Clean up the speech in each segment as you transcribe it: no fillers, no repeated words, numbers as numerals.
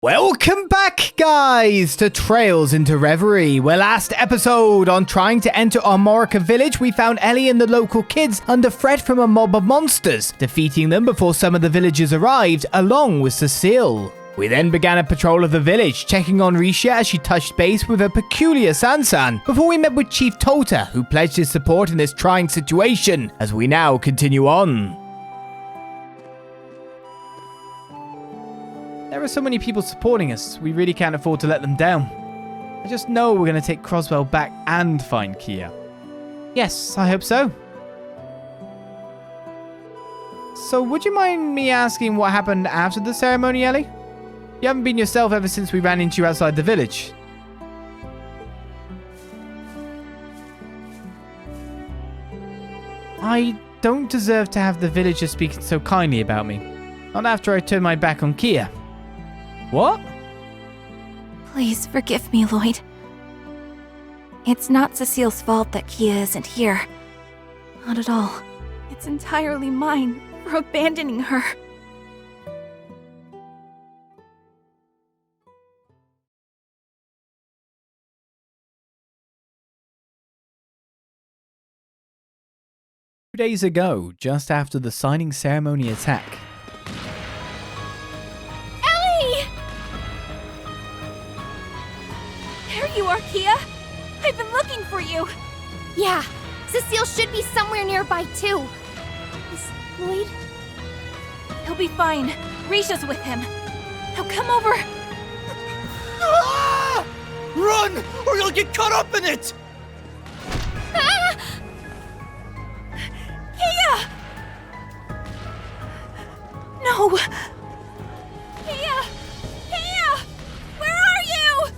Welcome back, guys, to Trails into Reverie, where last episode, on trying to enter Armorica Village, we found Elie and the local kids under threat from a mob of monsters, defeating them before some of the villagers arrived, along with Cecile. We then began a patrol of the village, checking on Risha as she touched base with a peculiar Sansan, before we met with Chief Tolta, who pledged his support in this trying situation, as we now continue on. There are so many people supporting us, we really can't afford to let them down. I just know we're going to take Crossbell back and find Kia. Yes, I hope so. So would you mind me asking what happened after the ceremony, Elie? You haven't been yourself ever since we ran into you outside the village. I don't deserve to have the villagers speaking so kindly about me. Not after I turned my back on Kia. What? Please forgive me, Lloyd. It's not Cecile's fault that Kia isn't here. Not at all. It's entirely mine for abandoning her. Two days ago, just after the signing ceremony attack. You are, Kia? I've been looking for you. Yeah, Cecile should be somewhere nearby too. Is Lloyd? He'll be fine. Risha's with him. Now come over. Ah! Run, or you'll get caught up in it! Ah! Kia! No! Kia! Kia! Where are you?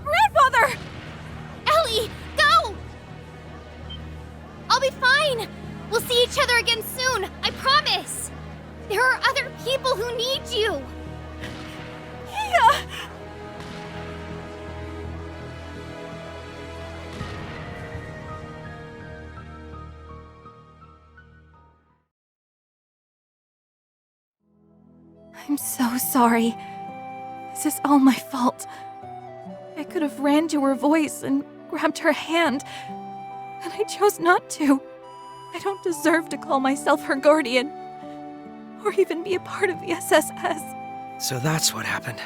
Grandfather! Elie, go! I'll be fine. We'll see each other again soon, I promise. There are other people who need you. Kia! I'm so sorry. This is all my fault. I could have ran to her voice and grabbed her hand, and I chose not to. I don't deserve to call myself her guardian, or even be a part of the SSS. So that's what happened.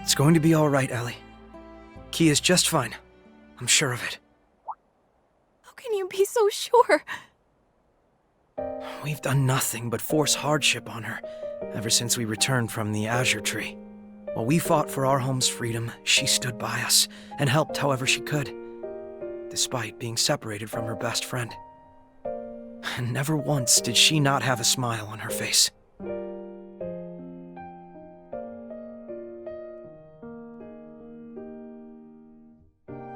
It's going to be all right, Elie. Kia's just fine. I'm sure of it. How can you be so sure? We've done nothing but force hardship on her ever since we returned from the Azure Tree. While we fought for our home's freedom, she stood by us and helped however she could, despite being separated from her best friend. And never once did she not have a smile on her face.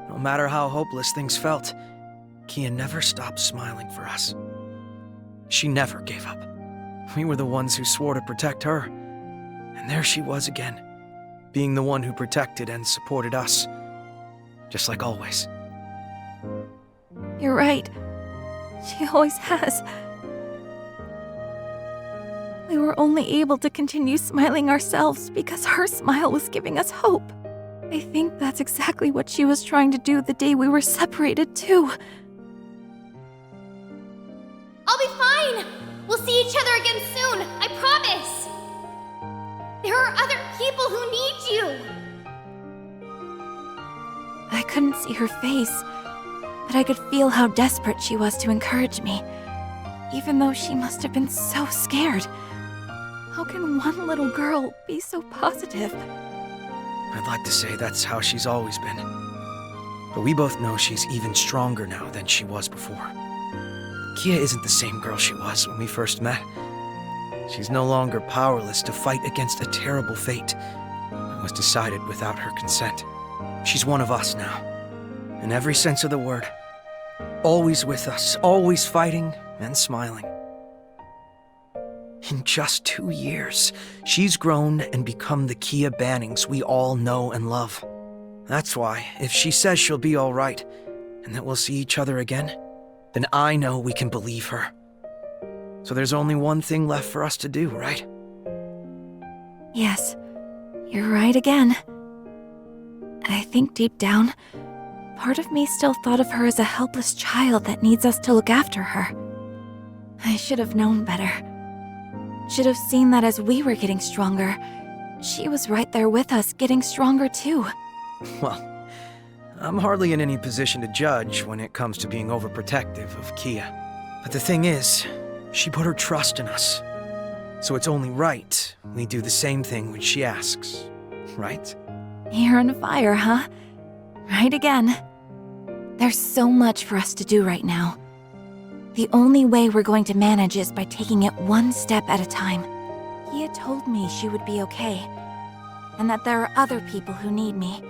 No matter how hopeless things felt, Kia never stopped smiling for us. She never gave up. We were the ones who swore to protect her. And there she was again, being the one who protected and supported us. Just like always. You're right. She always has. We were only able to continue smiling ourselves because her smile was giving us hope. I think that's exactly what she was trying to do the day we were separated, too. I'll be fine. We'll see each other again soon, I promise. There are other people who need you. I couldn't see her face, but I could feel how desperate she was to encourage me, even though she must have been so scared. How can one little girl be so positive? I'd like to say that's how she's always been. But we both know she's even stronger now than she was before. Kia isn't the same girl she was when we first met. She's no longer powerless to fight against a terrible fate that was decided without her consent. She's one of us now, in every sense of the word. Always with us, always fighting and smiling. In just 2 years, she's grown and become the Kia Bannings we all know and love. That's why, if she says she'll be all right, and that we'll see each other again, then I know we can believe her. So there's only one thing left for us to do, right? Yes, you're right again. I think deep down, part of me still thought of her as a helpless child that needs us to look after her. I should have known better. Should have seen that as we were getting stronger, she was right there with us, getting stronger too. Well, I'm hardly in any position to judge when it comes to being overprotective of Kia. But the thing is, she put her trust in us. So it's only right we do the same thing when she asks, right? You're on fire, huh? Right again. There's so much for us to do right now. The only way we're going to manage is by taking it one step at a time. Kia told me she would be okay, and that there are other people who need me.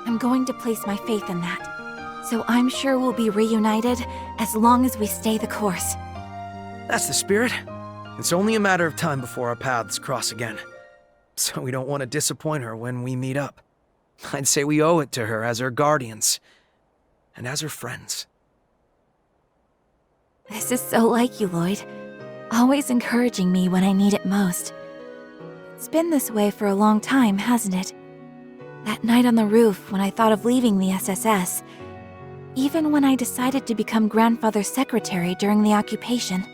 I'm going to place my faith in that. So I'm sure we'll be reunited as long as we stay the course. That's the spirit. It's only a matter of time before our paths cross again. So we don't want to disappoint her when we meet up. I'd say we owe it to her as her guardians, and as her friends. This is so like you, Lloyd. Always encouraging me when I need it most. It's been this way for a long time, hasn't it? That night on the roof when I thought of leaving the SSS. Even when I decided to become grandfather's secretary during the occupation.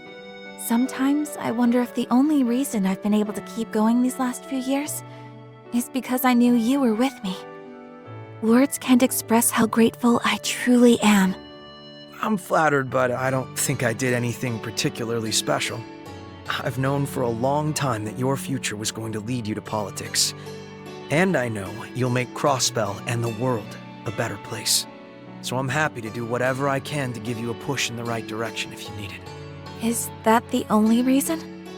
Sometimes I wonder if the only reason I've been able to keep going these last few years is because I knew you were with me. Words can't express how grateful I truly am. I'm flattered, but I don't think I did anything particularly special. I've known for a long time that your future was going to lead you to politics. And I know you'll make Crossbell and the world a better place. So I'm happy to do whatever I can to give you a push in the right direction if you need it. Is that the only reason?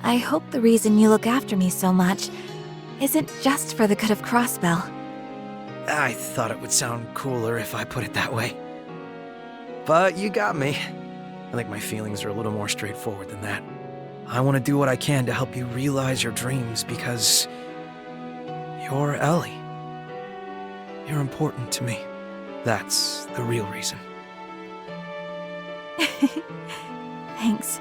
I hope the reason you look after me so much isn't just for the good of Crossbell. I thought it would sound cooler if I put it that way. But you got me. I think my feelings are a little more straightforward than that. I want to do what I can to help you realize your dreams because you're Elie. You're important to me. That's the real reason. Thanks.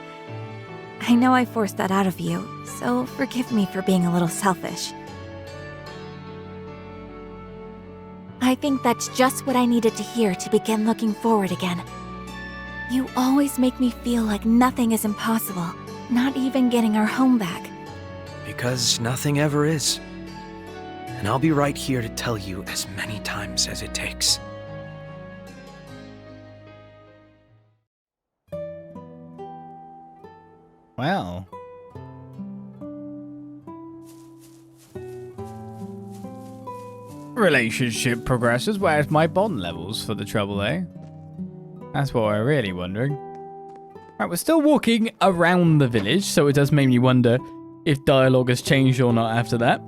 I know I forced that out of you, so forgive me for being a little selfish. I think that's just what I needed to hear to begin looking forward again. You always make me feel like nothing is impossible, not even getting our home back. Because nothing ever is. And I'll be right here to tell you as many times as it takes. Well. Relationship progresses. Where's my bond levels for the trouble, eh? That's what we're really wondering. Right, we're still walking around the village, so it does make me wonder if dialogue has changed or not after that.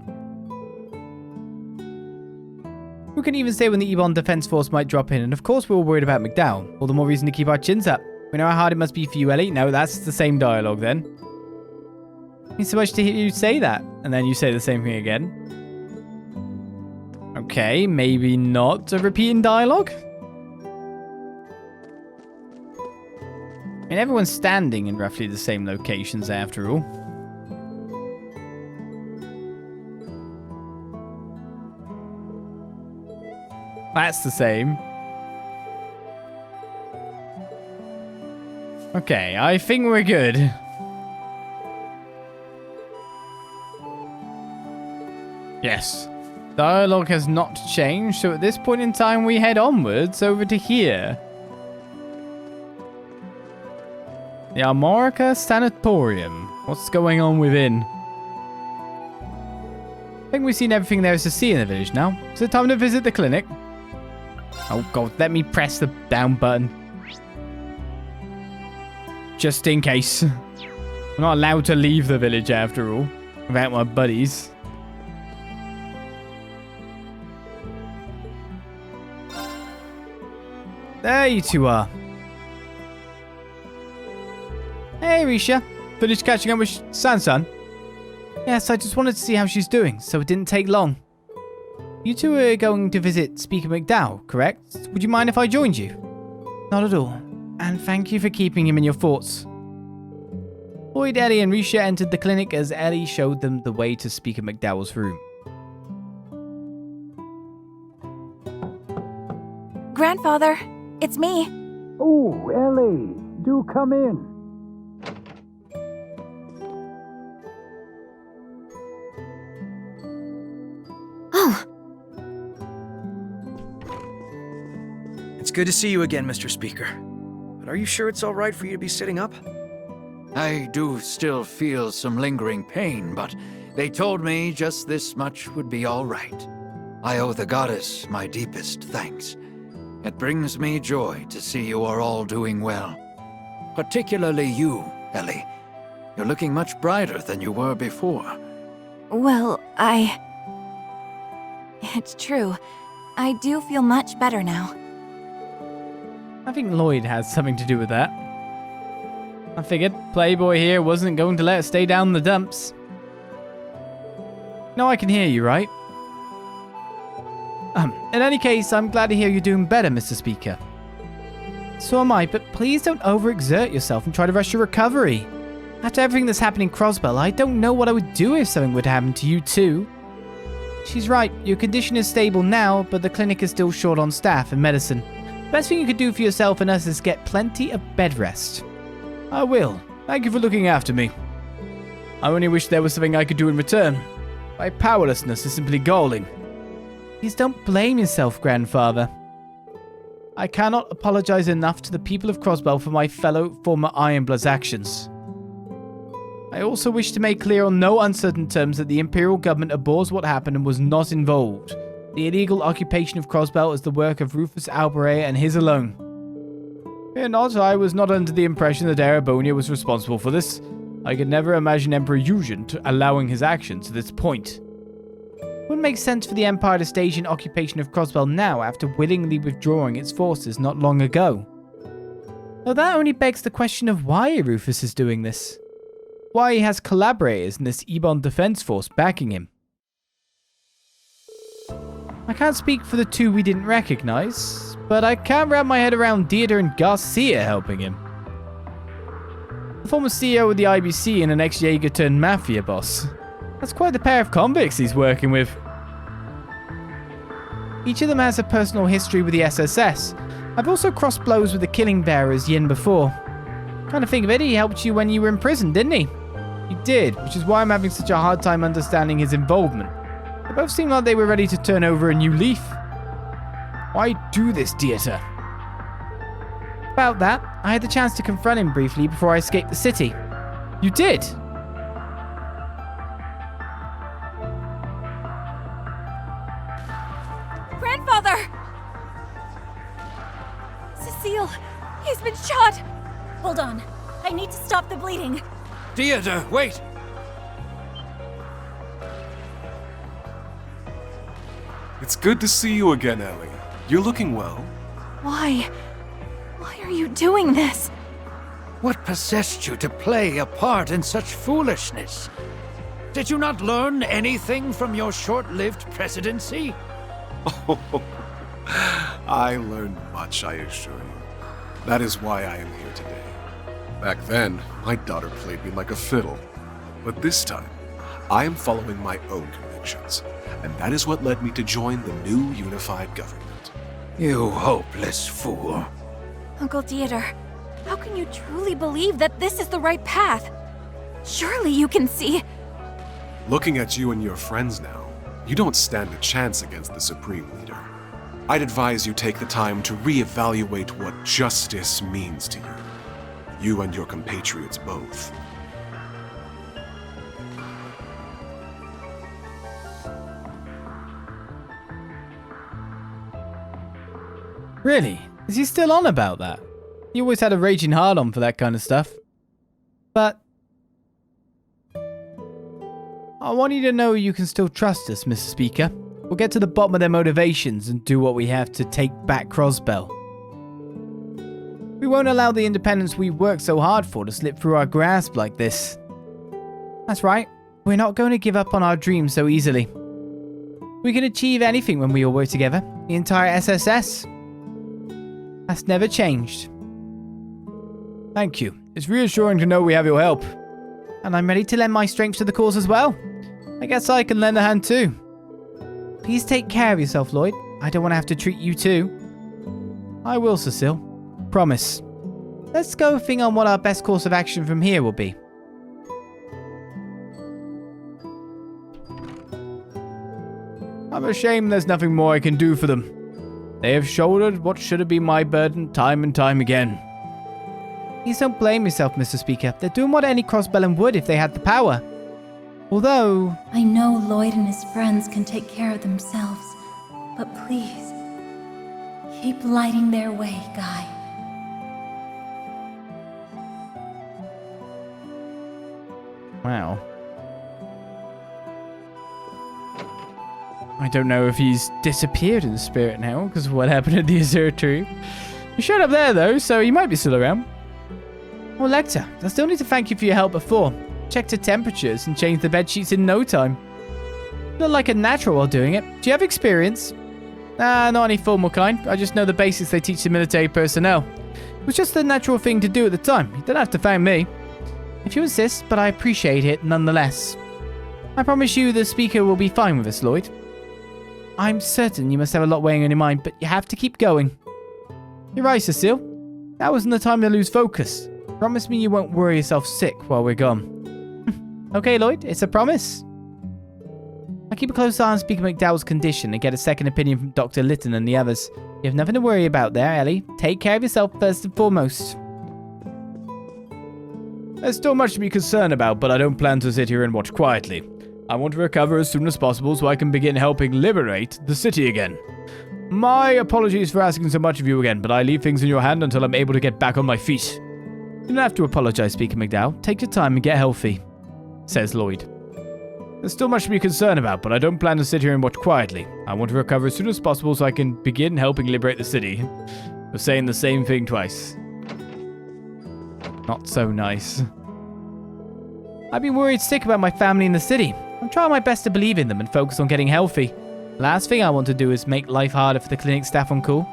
Who can even say when the Ebon Defense Force might drop in? And of course we're all worried about Macdowell. All the more reason to keep our chins up. We know how hard it must be for you, Elie. No, that's the same dialogue then. It means so much to hear you say that. And then you say the same thing again. Okay, maybe not a repeating dialogue. I mean, everyone's standing in roughly the same locations after all. That's the same. Okay, I think we're good. Yes. Dialogue has not changed, so at this point in time we head onwards over to here. The Armorica Sanatorium. What's going on within? I think we've seen everything there is to see in the village now. Is it time to visit the clinic? Oh god, let me press the down button. Just in case. I'm not allowed to leave the village after all, without my buddies. There you two are. Hey, Risha. Finished catching up with San-san? Yes, I just wanted to see how she's doing, so it didn't take long. You two are going to visit Speaker Macdowell, correct? Would you mind if I joined you? Not at all. And thank you for keeping him in your thoughts. Lloyd, Elie, and Risha entered the clinic as Elie showed them the way to Speaker Macdowell's room. Grandfather, it's me. Oh, Elie, do come in. Oh, It's good to see you again, Mr. Speaker. But are you sure it's all right for you to be sitting up? I do still feel some lingering pain, but they told me just this much would be all right. I owe the goddess my deepest thanks. It brings me joy to see you are all doing well. Particularly you, Elie. You're looking much brighter than you were before. well, It's true. I do feel much better now. I think Lloyd has something to do with that. I figured Playboy here wasn't going to let us stay down in the dumps. No, I can hear you, right? In any case, I'm glad to hear you're doing better, Mr. Speaker. So am I, but please don't overexert yourself and try to rush your recovery. After everything that's happened in Crossbell, I don't know what I would do if something would happen to you too. She's right, your condition is stable now, but the clinic is still short on staff and medicine. Best thing you could do for yourself and us is get plenty of bed rest. I will. Thank you for looking after me. I only wish there was something I could do in return. My powerlessness is simply galling. Please don't blame yourself, Grandfather. I cannot apologize enough to the people of Crossbell for my fellow former Ironblood's actions. I also wish to make clear on no uncertain terms that the Imperial government abhors what happened and was not involved. The illegal occupation of Crossbell is the work of Rufus Alborea and his alone. Fear not, I was not under the impression that Erebonia was responsible for this. I could never imagine Emperor Eugene allowing his actions to this point. It wouldn't make sense for the Empire to stage an occupation of Crossbell now after willingly withdrawing its forces not long ago. Though that only begs the question of why Rufus is doing this. Why he has collaborators in this Ebon defense force backing him. I can't speak for the two we didn't recognize, but I can't wrap my head around Deirdre and Garcia helping him. The former CEO of the IBC and an ex-Jaeger turned mafia boss. That's quite the pair of convicts he's working with. Each of them has a personal history with the SSS. I've also crossed blows with the Killing Bearers Yin before. Kind of think of it, he helped you when you were in prison, didn't he? He did, which is why I'm having such a hard time understanding his involvement. They both seem like they were ready to turn over a new leaf. Why do this, Deirdre? About that, I had the chance to confront him briefly before I escaped the city. You did? Grandfather! Cecile, he's been shot! Hold on, I need to stop the bleeding. Deirdre, wait! It's good to see you again, Elie. You're looking well. Why? Why are you doing this? What possessed you to play a part in such foolishness? Did you not learn anything from your short-lived presidency? I learned much, I assure you. That is why I am here today. Back then, my daughter played me like a fiddle. But this time, I am following my own convictions. And that is what led me to join the new unified government. You hopeless fool. Uncle Theodore, how can you truly believe that this is the right path? Surely you can see. Looking at you and your friends now, you don't stand a chance against the Supreme Leader. I'd advise you take the time to reevaluate what justice means to you. You and your compatriots both. Really? Is he still on about that? He always had a raging hard-on for that kind of stuff. But I want you to know you can still trust us, Mr. Speaker. We'll get to the bottom of their motivations and do what we have to take back Crossbell. We won't allow the independence we've worked so hard for to slip through our grasp like this. That's right. We're not going to give up on our dreams so easily. We can achieve anything when we all work together. The entire SSS. That's never changed. Thank you. It's reassuring to know we have your help. And I'm ready to lend my strength to the cause as well. I guess I can lend a hand too. Please take care of yourself, Lloyd. I don't want to have to treat you too. I will, Cecile. Promise. Let's go think on what our best course of action from here will be. I'm ashamed there's nothing more I can do for them. They have shouldered what should have been my burden time and time again. Please don't blame yourself, Mr. Speaker. They're doing what any Crossbell would if they had the power. Although... I know Lloyd and his friends can take care of themselves, but please, keep lighting their way, Guy. Wow. I don't know if he's disappeared in spirit now because of what happened at the Sanatorium. He showed up there though, so he might be still around. Well, Lecter, I still need to thank you for your help before. Checked the temperatures and changed the bed sheets in no time. Look like a natural while doing it. Do you have experience? Not any formal kind. I just know the basics they teach the military personnel. It was just the natural thing to do at the time. You don't have to thank me. If you insist, but I appreciate it nonetheless. I promise you the Speaker will be fine with us, Lloyd. I'm certain you must have a lot weighing on your mind, but you have to keep going. You're right, Cecile. That wasn't the time to lose focus. Promise me you won't worry yourself sick while we're gone. Okay, Lloyd, it's a promise. I'll keep a close eye on Speaker Macdowell's condition and get a second opinion from Dr. Litton and the others. You have nothing to worry about there, Elie. Take care of yourself first and foremost. There's still much to be concerned about, but I don't plan to sit here and watch quietly. I want to recover as soon as possible so I can begin helping liberate the city again. My apologies for asking so much of you again, but I leave things in your hand until I'm able to get back on my feet. You don't have to apologize, Speaker Macdowell. Take your time and get healthy, says Lloyd. There's still much to be concerned about, but I don't plan to sit here and watch quietly. I want to recover as soon as possible so I can begin helping liberate the city. We're saying the same thing twice. Not so nice. I've been worried sick about my family in the city. I'm trying my best to believe in them and focus on getting healthy. The last thing I want to do is make life harder for the clinic staff on call.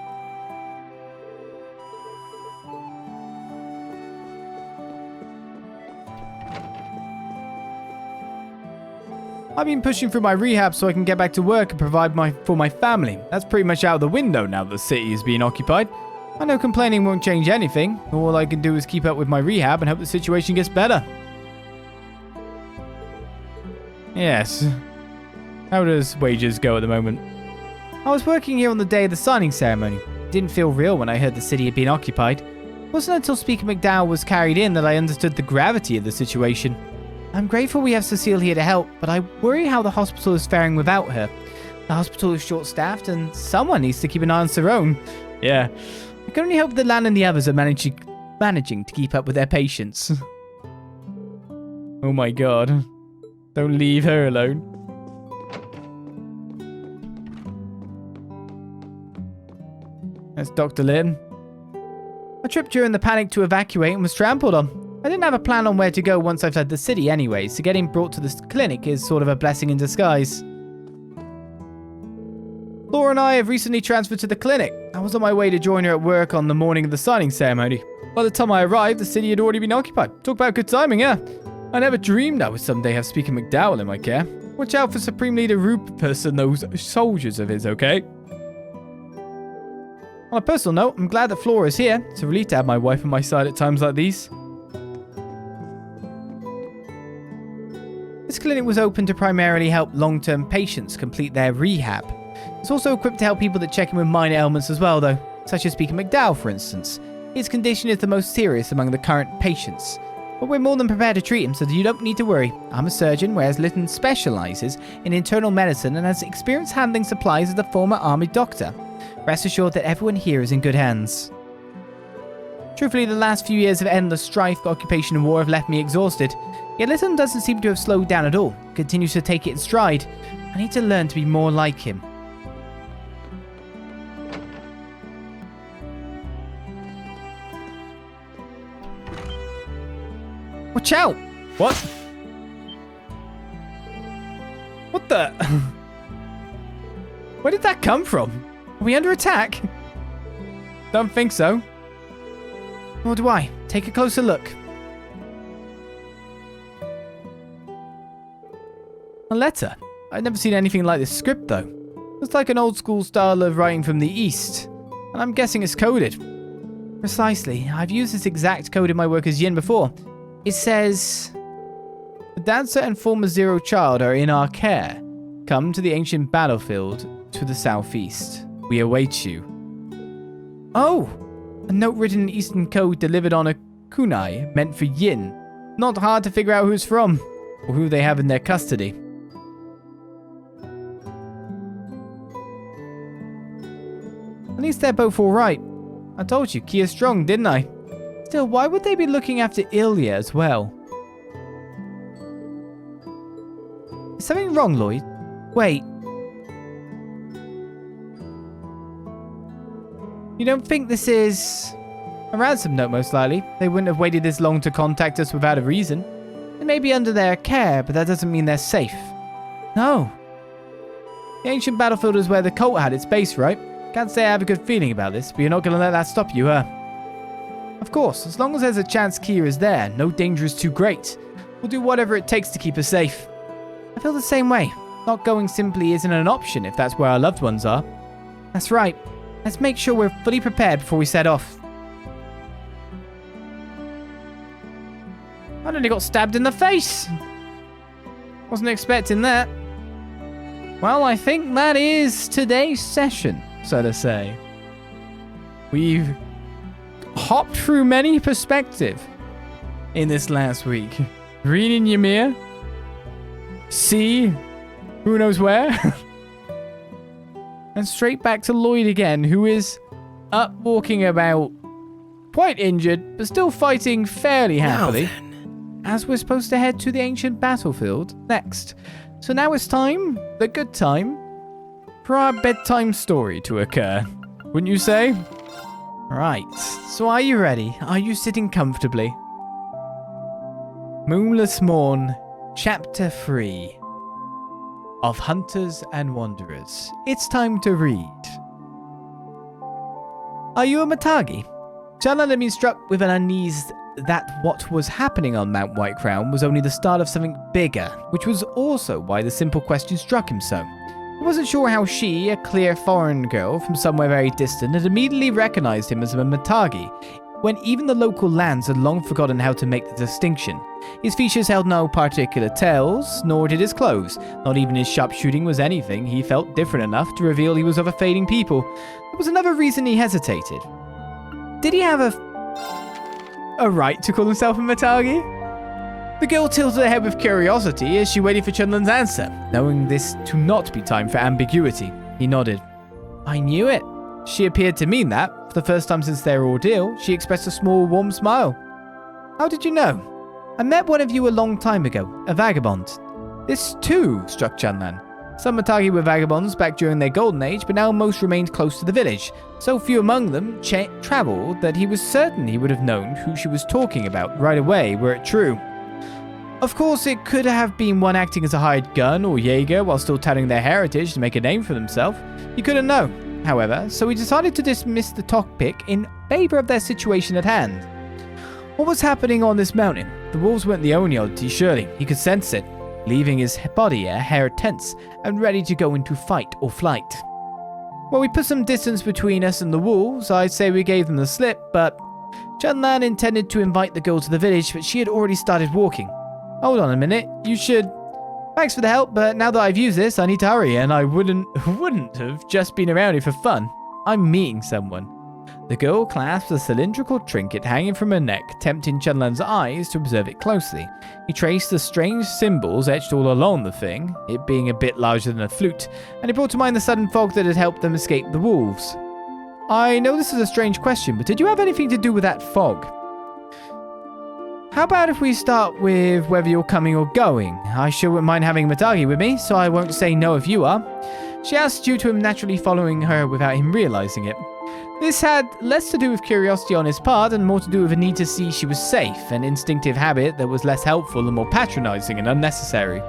I've been pushing through my rehab so I can get back to work and provide for my family. That's pretty much out of the window now that the city is being occupied. I know complaining won't change anything. All I can do is keep up with my rehab and hope the situation gets better. Yes. How does wages go at the moment? I was working here on the day of the signing ceremony. It didn't feel real when I heard the city had been occupied. It wasn't until Speaker Macdowell was carried in that I understood the gravity of the situation. I'm grateful we have Cecile here to help, but I worry how the hospital is faring without her. The hospital is short-staffed and someone needs to keep an eye on Cerrone. Yeah. I can only hope that Lan and the others are managing to keep up with their patients. Oh my god. Don't leave her alone. That's Dr. Lin. I tripped during the panic to evacuate and was trampled on. I didn't have a plan on where to go once I fled the city anyway, so getting brought to this clinic is sort of a blessing in disguise. Laura and I have recently transferred to the clinic. I was on my way to join her at work on the morning of the signing ceremony. By the time I arrived, the city had already been occupied. Talk about good timing, yeah? I never dreamed I would someday have Speaker Macdowell in my care. Watch out for Supreme Leader Rupus and those soldiers of his, okay? On a personal note, I'm glad that Flora is here. It's a relief to have my wife on my side at times like these. This clinic was open to primarily help long-term patients complete their rehab. It's also equipped to help people that check in with minor ailments as well, though, such as Speaker Macdowell, for instance. His condition is the most serious among the current patients. But we're more than prepared to treat him, so you don't need to worry. I'm a surgeon, whereas Litton specializes in internal medicine and has experience handling supplies as a former army doctor. Rest assured that everyone here is in good hands. Truthfully, the last few years of endless strife, occupation and war have left me exhausted. Yet Litton doesn't seem to have slowed down at all. Continues to take it in stride. I need to learn to be more like him. Watch out! What? What the? Where did that come from? Are we under attack? Don't think so. Nor do I. Take a closer look. A letter. I'd never seen anything like this script, though. It's like an old school style of writing from the East, and I'm guessing it's coded. Precisely. I've used this exact code in my work as Yin before. It says, "The dancer and former Zero child are in our care. Come to the ancient battlefield to the southeast. We await you." Oh! A note written in Eastern code delivered on a kunai meant for Yin. Not hard to figure out who it's from, or who they have in their custody. At least they're both alright. I told you, Kia's strong, didn't I? Still, why would they be looking after Elie as well? Is something wrong, Lloyd? Wait. You don't think this is a ransom note, most likely? They wouldn't have waited this long to contact us without a reason. They may be under their care, but that doesn't mean they're safe. No. The ancient battlefield is where the cult had its base, right? Can't say I have a good feeling about this, but you're not going to let that stop you, huh? Of course, as long as there's a chance Kia is there, no danger is too great. We'll do whatever it takes to keep her safe. I feel the same way. Not going simply isn't an option if that's where our loved ones are. That's right. Let's make sure we're fully prepared before we set off. I nearly got stabbed in the face. Wasn't expecting that. Well, I think that is today's session, so to say. We've hopped through many perspectives in this last week. Rean and Ymir. See who knows where. And straight back to Lloyd again, who is up walking about, quite injured, but still fighting fairly happily. As we're supposed to head to the ancient battlefield next. So now it's time, the good time, for our bedtime story to occur. Wouldn't you say? Right, so are you ready? Are you sitting comfortably? Moonless Morn, Chapter 3 of Hunters and Wanderers. It's time to read. Are you a Matagi? Chanlan had been struck with an unease that what was happening on Mount White Crown was only the start of something bigger, which was also why the simple question struck him so. He wasn't sure how she, a clear foreign girl from somewhere very distant, had immediately recognized him as a Matagi, when even the local lands had long forgotten how to make the distinction. His features held no particular tells, nor did his clothes. Not even his sharpshooting was anything he felt different enough to reveal he was of a fading people. There was another reason he hesitated. Did he have a right to call himself a Matagi? The girl tilted her head with curiosity as she waited for Chunlan's answer, knowing this to not be time for ambiguity. He nodded. I knew it. She appeared to mean that. For the first time since their ordeal, she expressed a small, warm smile. How did you know? I met one of you a long time ago, a vagabond. This too struck Chunlan. Some Matagi were vagabonds back during their golden age, but now most remained close to the village. So few among them traveled that he was certain he would have known who she was talking about right away, were it true. Of course, it could have been one acting as a hired gun or Jaeger while still touting their heritage to make a name for themselves. He couldn't know, however, so he decided to dismiss the topic in favor of their situation at hand. What was happening on this mountain? The wolves weren't the only oddity, surely. He could sense it, leaving his body a hair tense and ready to go into fight or flight. Well, we put some distance between us and the wolves. I'd say we gave them the slip, but Chunlan intended to invite the girl to the village, but she had already started walking. Hold on a minute, you should... Thanks for the help, but now that I've used this, I need to hurry, and I wouldn't have just been around here for fun. I'm meeting someone. The girl clasped a cylindrical trinket hanging from her neck, tempting Chunlan's eyes to observe it closely. He traced the strange symbols etched all along the thing, it being a bit larger than a flute, and he brought to mind the sudden fog that had helped them escape the wolves. I know this is a strange question, but did you have anything to do with that fog? How about if we start with whether you're coming or going? I sure wouldn't mind having Matagi with me, so I won't say no if you are. She asked due to him naturally following her without him realizing it. This had less to do with curiosity on his part and more to do with a need to see she was safe, an instinctive habit that was less helpful and more patronizing and unnecessary.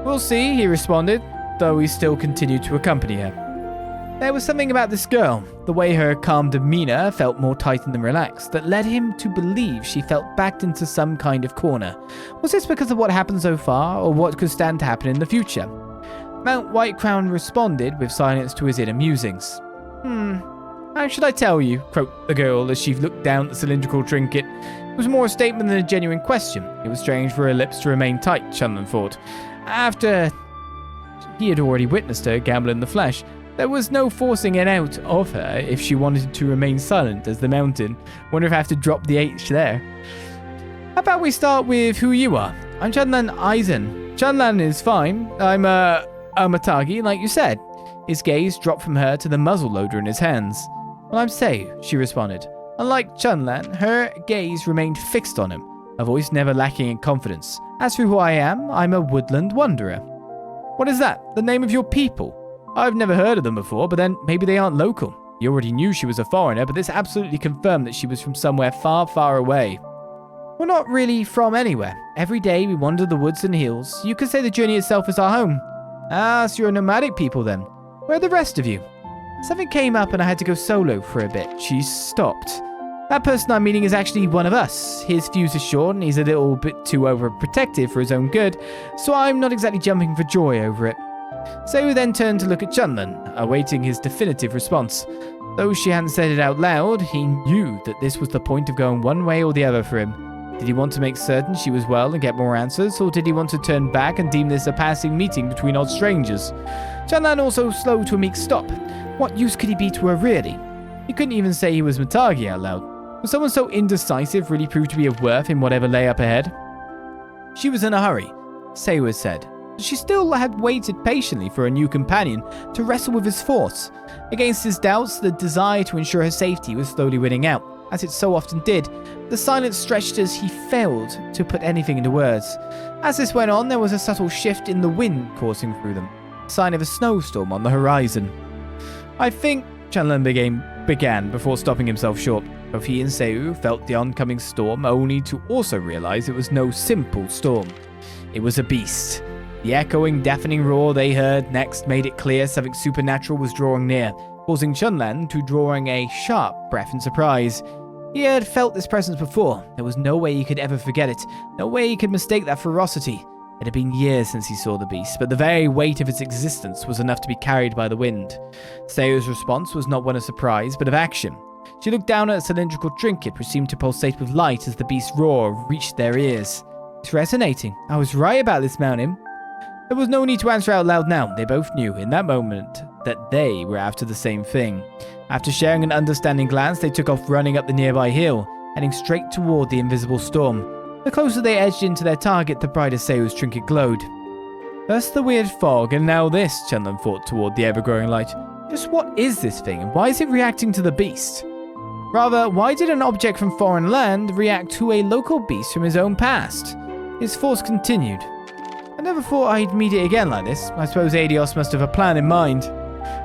We'll see, he responded, though he still continued to accompany her. There was something about this girl, the way her calm demeanor felt more tightened and relaxed, that led him to believe she felt backed into some kind of corner. Was this because of what happened so far, or what could stand to happen in the future? Mount Whitecrown responded with silence to his inner musings. How should I tell you? Croaked the girl as she looked down at the cylindrical trinket. It was more a statement than a genuine question. It was strange for her lips to remain tight, Chunlin thought. After he had already witnessed her gamble in the flesh, there was no forcing it out of her if she wanted to remain silent as the mountain. Wonder if I have to drop the H there. How about we start with who you are? I'm Chunlan Eisen. Chunlan is fine. I'm a Matagi, like you said. His gaze dropped from her to the muzzle loader in his hands. Well, I'm Sei, she responded. Unlike Chunlan, her gaze remained fixed on him, her voice never lacking in confidence. As for who I am, I'm a woodland wanderer. What is that? The name of your people? I've never heard of them before, but then maybe they aren't local. You already knew she was a foreigner, but this absolutely confirmed that she was from somewhere far, far away. We're not really from anywhere. Every day we wander the woods and hills. You could say the journey itself is our home. Ah, so you're a nomadic people then. Where are the rest of you? Something came up and I had to go solo for a bit. She stopped. That person I'm meeting is actually one of us. His fuse is short and he's a little bit too overprotective for his own good, so I'm not exactly jumping for joy over it. Seiyu then turned to look at Chunlan, awaiting his definitive response. Though she hadn't said it out loud, he knew that this was the point of going one way or the other for him. Did he want to make certain she was well and get more answers, or did he want to turn back and deem this a passing meeting between odd strangers? Chunlan also slowed to a meek stop. What use could he be to her, really? He couldn't even say he was Matagi out loud. Was someone so indecisive really prove to be of worth in whatever lay up ahead? She was in a hurry, Seiyu had said. She still had waited patiently for a new companion to wrestle with his force. Against his doubts, the desire to ensure her safety was slowly winning out, as it so often did. The silence stretched as he failed to put anything into words. As this went on, there was a subtle shift in the wind coursing through them, a sign of a snowstorm on the horizon. I think, Chunlan began before stopping himself short. Both he and Seiyu felt the oncoming storm, only to also realize it was no simple storm. It was a beast. The echoing, deafening roar they heard next made it clear something supernatural was drawing near, causing Chunlan to drawing a sharp breath in surprise. He had felt this presence before. There was no way he could ever forget it, no way he could mistake that ferocity. It had been years since he saw the beast, but the very weight of its existence was enough to be carried by the wind. Seiyu's response was not one of surprise, but of action. She looked down at a cylindrical trinket which seemed to pulsate with light as the beast's roar reached their ears. It's resonating. I was right about this mountain. There was no need to answer out loud now. They both knew, in that moment, that they were after the same thing. After sharing an understanding glance, they took off running up the nearby hill, heading straight toward the invisible storm. The closer they edged into their target, the brighter Seiyu's trinket glowed. First the weird fog, and now this, Chunlan thought toward the ever-growing light. Just what is this thing, and why is it reacting to the beast? Rather, why did an object from foreign land react to a local beast from his own past? His force continued. I never thought I'd meet it again like this. I suppose Adios must have a plan in mind.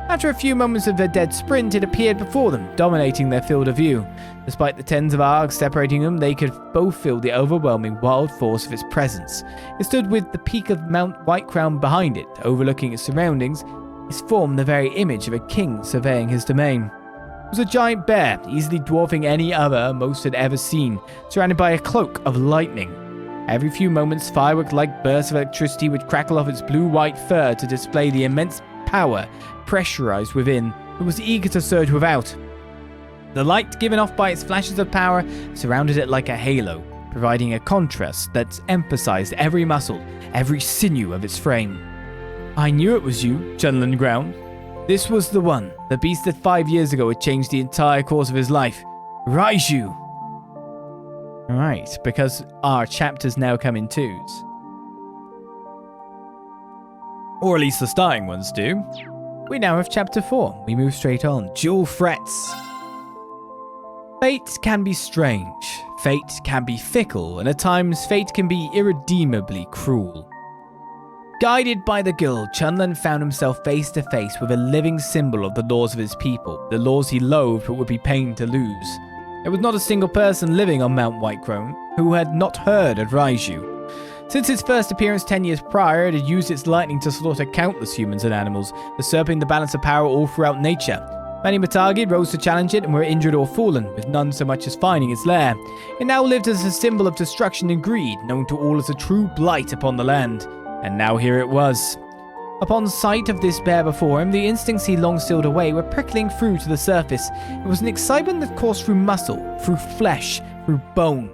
After a few moments of their dead sprint, it appeared before them, dominating their field of view. Despite the tens of arcs separating them, they could both feel the overwhelming wild force of its presence. It stood with the peak of Mount Whitecrown behind it, overlooking its surroundings. Its form the very image of a king surveying his domain. It was a giant bear, easily dwarfing any other most had ever seen, surrounded by a cloak of lightning. Every few moments, firework-like bursts of electricity would crackle off its blue-white fur to display the immense power pressurized within. It was eager to surge without. The light given off by its flashes of power surrounded it like a halo, providing a contrast that emphasized every muscle, every sinew of its frame. I knew it was you, Chunlan ground. This was the one, the beast that 5 years ago had changed the entire course of his life. Raiju! Alright, because our chapters now come in twos. Or at least the starting ones do. We now have chapter 4. We move straight on. Dual threats. Fate can be strange. Fate can be fickle, and at times fate can be irredeemably cruel. Guided by the girl, Chunlan found himself face to face with a living symbol of the laws of his people, the laws he loathed but would be pained to lose. There was not a single person living on Mount Whitecrone who had not heard of Raiju. Since its first appearance 10 years prior, it had used its lightning to slaughter countless humans and animals, usurping the balance of power all throughout nature. Many Matagi rose to challenge it and were injured or fallen, with none so much as finding its lair. It now lived as a symbol of destruction and greed, known to all as a true blight upon the land. And now here it was. Upon sight of this bear before him, the instincts he long sealed away were prickling through to the surface. It was an excitement that coursed through muscle, through flesh, through bone.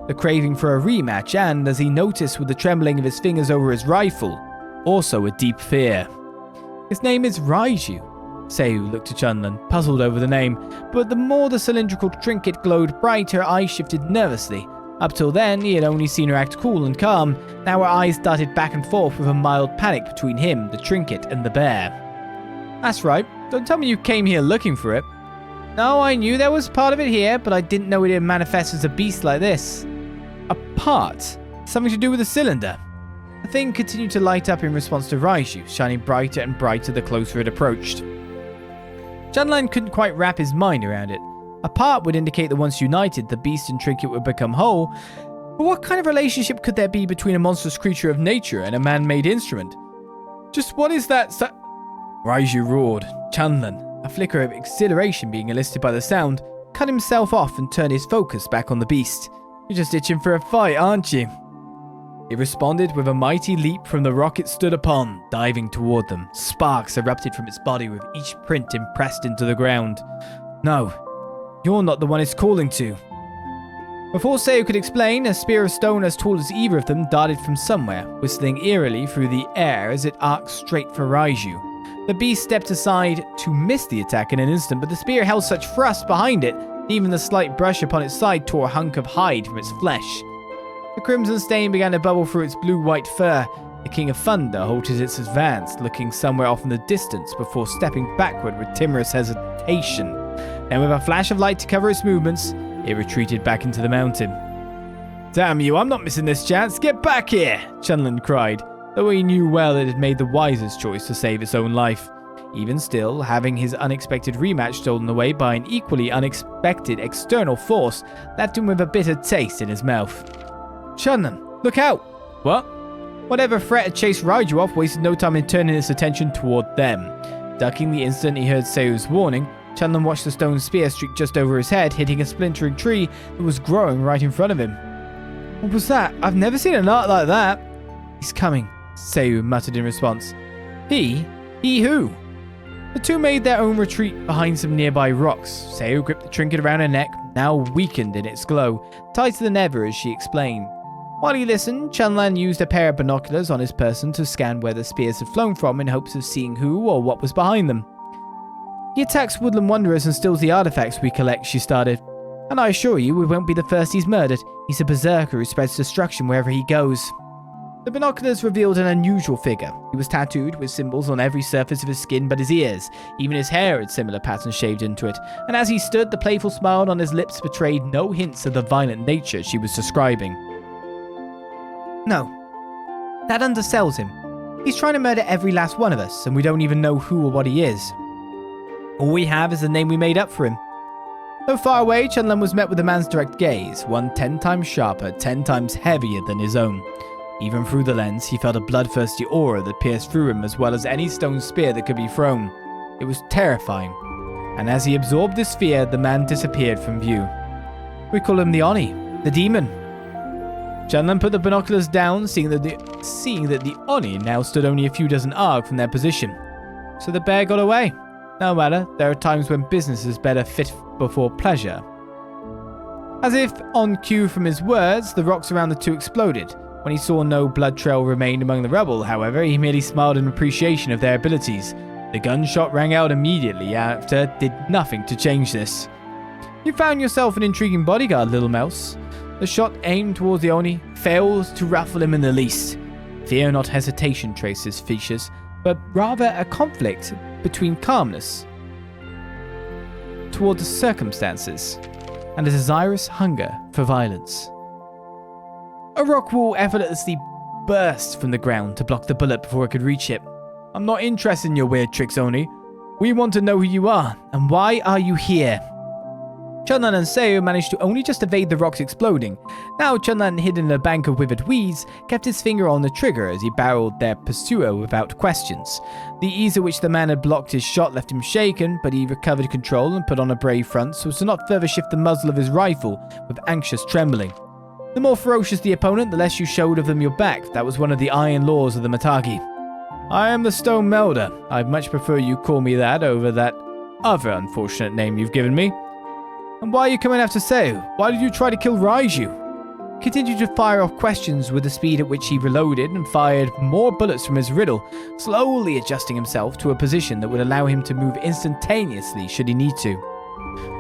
The craving for a rematch and, as he noticed with the trembling of his fingers over his rifle, also a deep fear. His name is Raiju. Seu looked to Chunlan, puzzled over the name, but the more the cylindrical trinket glowed bright, her eyes shifted nervously. Up till then, he had only seen her act cool and calm. Now her eyes darted back and forth with a mild panic between him, the trinket, and the bear. That's right. Don't tell me you came here looking for it. No, I knew there was part of it here, but I didn't know it would manifest as a beast like this. A part? Something to do with the cylinder? The thing continued to light up in response to Raiju, shining brighter and brighter the closer it approached. Chunlan couldn't quite wrap his mind around it. A part would indicate that once united, the beast and trinket would become whole. But what kind of relationship could there be between a monstrous creature of nature and a man-made instrument? Just what is that Raiju roared. Chunlan, a flicker of exhilaration being elicited by the sound, cut himself off and turned his focus back on the beast. You're just itching for a fight, aren't you? It responded with a mighty leap from the rock it stood upon, diving toward them. Sparks erupted from its body with each print impressed into the ground. No. You're not the one it's calling to. Before Seu could explain, a spear of stone as tall as either of them darted from somewhere, whistling eerily through the air as it arced straight for Raiju. The beast stepped aside to miss the attack in an instant, but the spear held such thrust behind it, even the slight brush upon its side tore a hunk of hide from its flesh. The crimson stain began to bubble through its blue-white fur. The King of Thunder halted its advance, looking somewhere off in the distance before stepping backward with timorous hesitation. Then with a flash of light to cover its movements, it retreated back into the mountain. Damn you, I'm not missing this chance. Get back here, Chunlan cried, though he knew well it had made the wisest choice to save its own life. Even still, having his unexpected rematch stolen away by an equally unexpected external force left him with a bitter taste in his mouth. Chunlan, look out! What? Whatever threat had chased Raiju off wasted no time in turning its attention toward them. Ducking the instant he heard Seu's warning, Chunlan watched the stone spear streak just over his head, hitting a splintering tree that was growing right in front of him. What was that? I've never seen an art like that. He's coming, Seu muttered in response. He? He who? The two made their own retreat behind some nearby rocks. Seu gripped the trinket around her neck, now weakened in its glow, tighter than ever as she explained. While he listened, Chunlan used a pair of binoculars on his person to scan where the spears had flown from in hopes of seeing who or what was behind them. He attacks woodland wanderers and steals the artifacts we collect, she started. And I assure you, we won't be the first he's murdered. He's a berserker who spreads destruction wherever he goes. The binoculars revealed an unusual figure. He was tattooed with symbols on every surface of his skin but his ears. Even his hair had similar patterns shaved into it. And as he stood, the playful smile on his lips betrayed no hints of the violent nature she was describing. No. That undersells him. He's trying to murder every last one of us, and we don't even know who or what he is. All we have is the name we made up for him. Though far away, Chunlan was met with the man's direct gaze, one 10 times sharper, 10 times heavier than his own. Even through the lens, he felt a bloodthirsty aura that pierced through him as well as any stone spear that could be thrown. It was terrifying. And as he absorbed this fear, the man disappeared from view. We call him the Oni, the demon. Chunlan put the binoculars down, seeing that the Oni now stood only a few dozen arg from their position. So the bear got away. No matter, there are times when business is better fit before pleasure. As if on cue from his words, the rocks around the two exploded. When he saw no blood trail remain among the rubble, however, he merely smiled in appreciation of their abilities. The gunshot rang out immediately after, did nothing to change this. You found yourself an intriguing bodyguard, little mouse. The shot aimed towards the Oni failed to ruffle him in the least. Fear not hesitation traced his features, but rather a conflict between calmness toward the circumstances and a desirous hunger for violence. A rock wall effortlessly burst from the ground to block the bullet before it could reach it. I'm not interested in your weird tricks, Oni. We want to know who you are, and why are you here? Chunlan and Seo managed to only just evade the rocks exploding. Now Chunlan, hidden in a bank of withered weeds, kept his finger on the trigger as he barreled their pursuer without questions. The ease at which the man had blocked his shot left him shaken, but he recovered control and put on a brave front so as to not further shift the muzzle of his rifle with anxious trembling. The more ferocious the opponent, the less you showed of them your back. That was one of the iron laws of the Matagi. I am the Stone Melder. I'd much prefer you call me that over that other unfortunate name you've given me. And why are you coming after Seo? Why did you try to kill Raiju? Continued to fire off questions with the speed at which he reloaded and fired more bullets from his riddle, slowly adjusting himself to a position that would allow him to move instantaneously should he need to.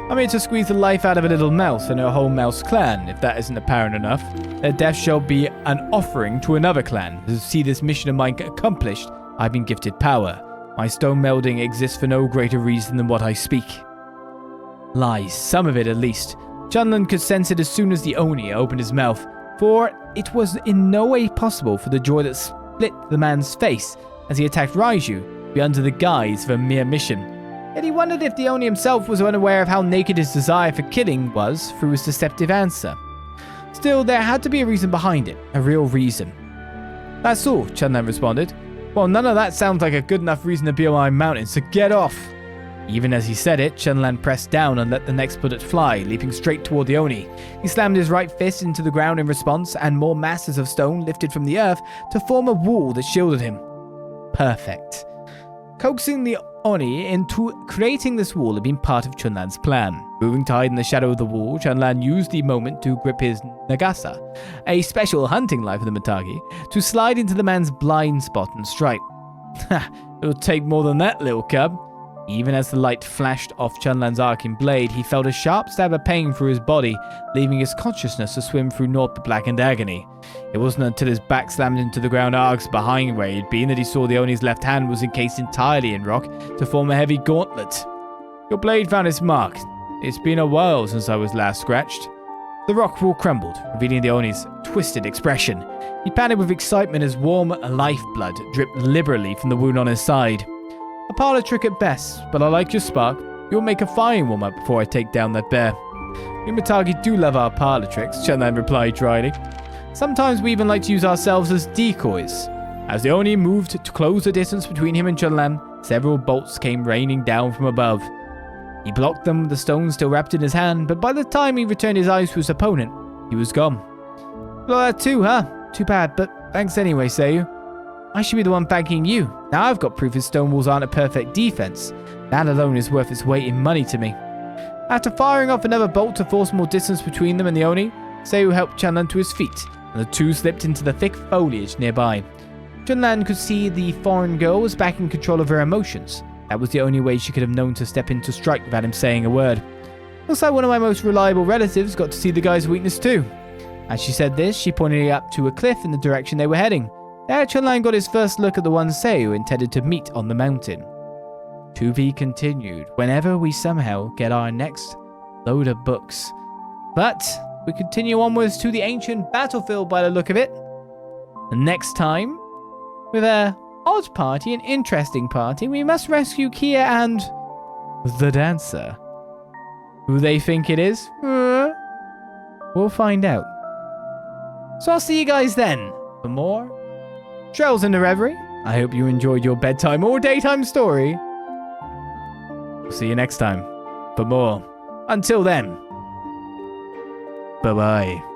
I'm here to squeeze the life out of a little mouse and her whole mouse clan. If that isn't apparent enough, their death shall be an offering to another clan. To see this mission of mine accomplished, I've been gifted power. My stone melding exists for no greater reason than what I speak. Lies, some of it at least. Chunlan could sense it as soon as the Oni opened his mouth, for it was in no way possible for the joy that split the man's face as he attacked Raiju be under the guise of a mere mission. Yet he wondered if the Oni himself was unaware of how naked his desire for killing was through his deceptive answer. Still, there had to be a reason behind it, a real reason. That's all, Chunlan responded. Well, none of that sounds like a good enough reason to be on my mountain, so get off. Even as he said it, Chunlan pressed down and let the next bullet fly, leaping straight toward the Oni. He slammed his right fist into the ground in response, and more masses of stone lifted from the earth to form a wall that shielded him. Perfect. Coaxing the Oni into creating this wall had been part of Chunlan's plan. Moving to hide in the shadow of the wall, Chunlan used the moment to grip his Nagasa, a special hunting knife of the Matagi, to slide into the man's blind spot and strike. Ha! It'll take more than that, little cub. Even as the light flashed off Chunlan's arcing blade, he felt a sharp stab of pain through his body, leaving his consciousness to swim through naught but blackened agony. It wasn't until his back slammed into the ground arcs behind where he'd been that he saw the Oni's left hand was encased entirely in rock to form a heavy gauntlet. Your blade found its mark. It's been a while since I was last scratched. The rock wall crumbled, revealing the Oni's twisted expression. He panted with excitement as warm lifeblood dripped liberally from the wound on his side. A parlor trick at best, but I like your spark. You'll make a fine warm-up before I take down that bear. We Matagi do love our parlor tricks, Chunlan replied dryly. Sometimes we even like to use ourselves as decoys. As the Oni moved to close the distance between him and Chunlan, several bolts came raining down from above. He blocked them with the stone still wrapped in his hand, but by the time he returned his eyes to his opponent, he was gone. Well, that too, huh? Too bad, but thanks anyway, Seo. I should be the one thanking you. Now I've got proof his stone walls aren't a perfect defense. That alone is worth its weight in money to me. After firing off another bolt to force more distance between them and the Oni, Seo helped Chunlan to his feet, and the two slipped into the thick foliage nearby. Chunlan could see the foreign girl was back in control of her emotions. That was the only way she could have known to step in to strike without him saying a word. Looks like one of my most reliable relatives got to see the guy's weakness too. As she said this, she pointed up to a cliff in the direction they were heading. There, Chunlan got his first look at the one Seo intended to meet on the mountain. To be continued whenever we somehow get our next load of books. But we continue onwards to the ancient battlefield by the look of it. And next time, with a odd party, an interesting party, we must rescue Kia and the dancer. Who they think it is? We'll find out. So I'll see you guys then for more Trails into Reverie. I hope you enjoyed your bedtime or daytime story. We'll see you next time for more. Until then, bye-bye.